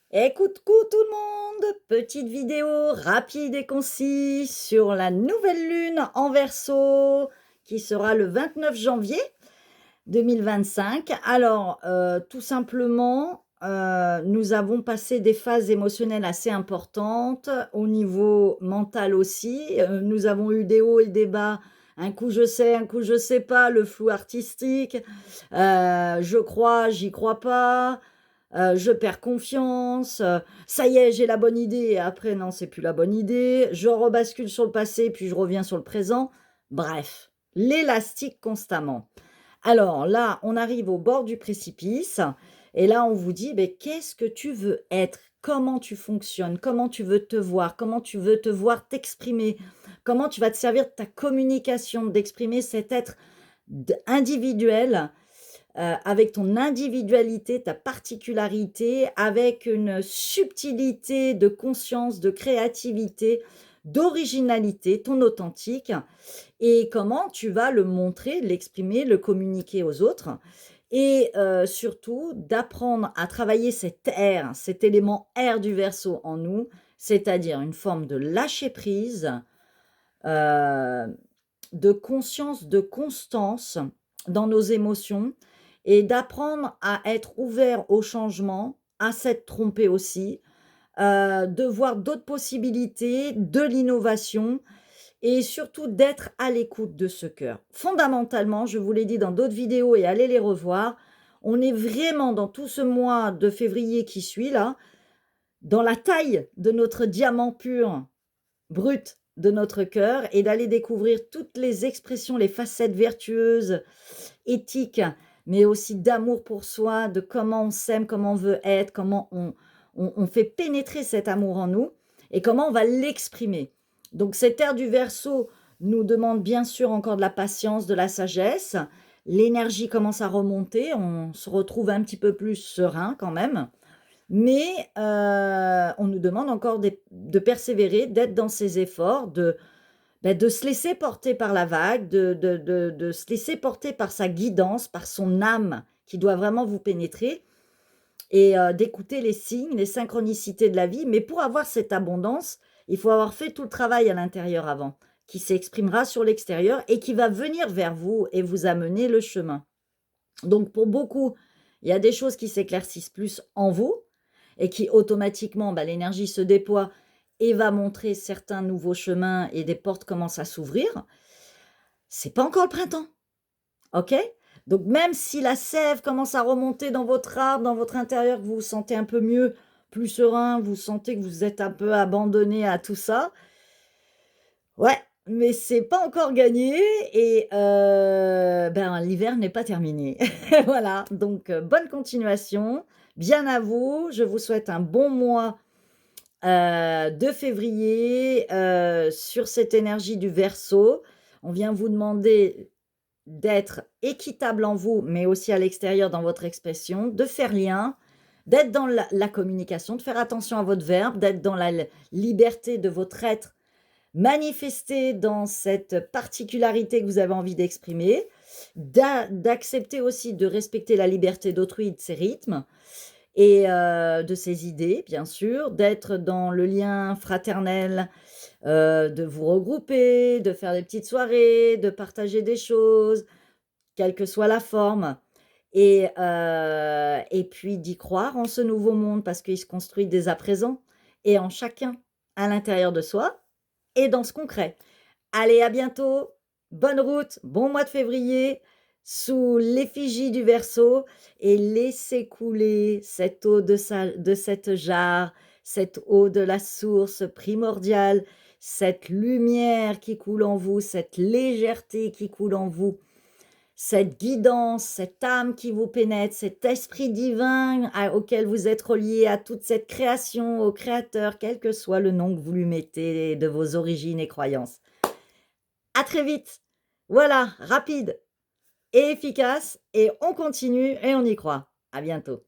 Coucou tout le monde, petite vidéo rapide et concise sur la nouvelle lune en Verseau qui sera le 29 janvier 2025. Alors, tout simplement, nous avons passé des phases émotionnelles assez importantes, au niveau mental aussi. Nous avons eu des hauts et des bas, un coup je sais, un coup je sais pas, le flou artistique, je crois, j'y crois pas, je perds confiance, ça y est, j'ai la bonne idée et après non, c'est plus la bonne idée, je rebascule sur le passé puis je reviens sur le présent. Bref, l'élastique constamment. Alors là, on arrive au bord du précipice et là, on vous dit: «Beh, qu'est-ce que tu veux être? Comment tu fonctionnes? Comment tu veux te voir? Comment tu veux te voir t'exprimer? Comment tu vas te servir de ta communication, d'exprimer cet être individuel, avec ton individualité, ta particularité, avec une subtilité de conscience, de créativité, d'originalité, ton authentique et comment tu vas le montrer, l'exprimer, le communiquer aux autres et surtout d'apprendre à travailler cet air, cet élément air du Verseau en nous, c'est-à-dire une forme de lâcher prise, heu, de conscience, de constance dans nos émotions et d'apprendre à être ouvert au changement, à s'être trompé aussi, de voir d'autres possibilités, de l'innovation et surtout d'être à l'écoute de ce cœur. Fondamentalement, je vous l'ai dit dans d'autres vidéos et allez les revoir, on est vraiment dans tout ce mois de février qui suit là, dans la taille de notre diamant pur, brut de notre cœur et d'aller découvrir toutes les expressions, les facettes vertueuses, éthiques, mais aussi d'amour pour soi, de comment on s'aime, comment on veut être, comment on fait pénétrer cet amour en nous et comment on va l'exprimer. Donc cette ère du Verseau nous demande bien sûr encore de la patience, de la sagesse. L'énergie commence à remonter, on se retrouve un petit peu plus serein quand même, mais on nous demande encore de persévérer, d'être dans ces efforts, de se laisser porter par la vague, de se laisser porter par sa guidance, par son âme qui doit vraiment vous pénétrer et d'écouter les signes, les synchronicités de la vie. Mais pour avoir cette abondance, il faut avoir fait tout le travail à l'intérieur avant, qui s'exprimera sur l'extérieur et qui va venir vers vous et vous amener le chemin. Donc pour beaucoup, il y a des choses qui s'éclaircissent plus en vous et qui automatiquement, bah, l'énergie se déploie et va montrer certains nouveaux chemins et des portes commencent à s'ouvrir. C'est pas encore le printemps, OK? Donc même si la sève commence à remonter dans votre arbre, dans votre intérieur, que vous vous sentez un peu mieux, plus serein, vous sentez que vous êtes un peu abandonné à tout ça, ouais, mais c'est pas encore gagné et ben, l'hiver n'est pas terminé. Voilà, donc bonne continuation, bien à vous. Je vous souhaite un bon mois, de février, sur cette énergie du Verseau. On vient vous demander d'être équitable en vous, mais aussi à l'extérieur dans votre expression, de faire lien, d'être dans la communication, de faire attention à votre verbe, d'être dans la liberté de votre être manifester dans cette particularité que vous avez envie d'exprimer, d'accepter aussi de respecter la liberté d'autrui, de ses rythmes et de ses idées, bien sûr, d'être dans le lien fraternel, de vous regrouper, de faire des petites soirées, de partager des choses, quelle que soit la forme et puis d'y croire en ce nouveau monde parce qu'il se construit dès à présent et en chacun, à l'intérieur de soi et dans ce concret. Allez, à bientôt, bonne route, bon mois de février, sous l'effigie du Verseau et laissez couler cette eau de cette jarre, cette eau de la source primordiale, cette lumière qui coule en vous, cette légèreté qui coule en vous, cette guidance, cette âme qui vous pénètre, cet esprit divin auquel vous êtes relié, à toute cette création, au Créateur, quel que soit le nom que vous lui mettez de vos origines et croyances. À très vite. Voilà, rapide et efficace et on continue et on y croit. À bientôt.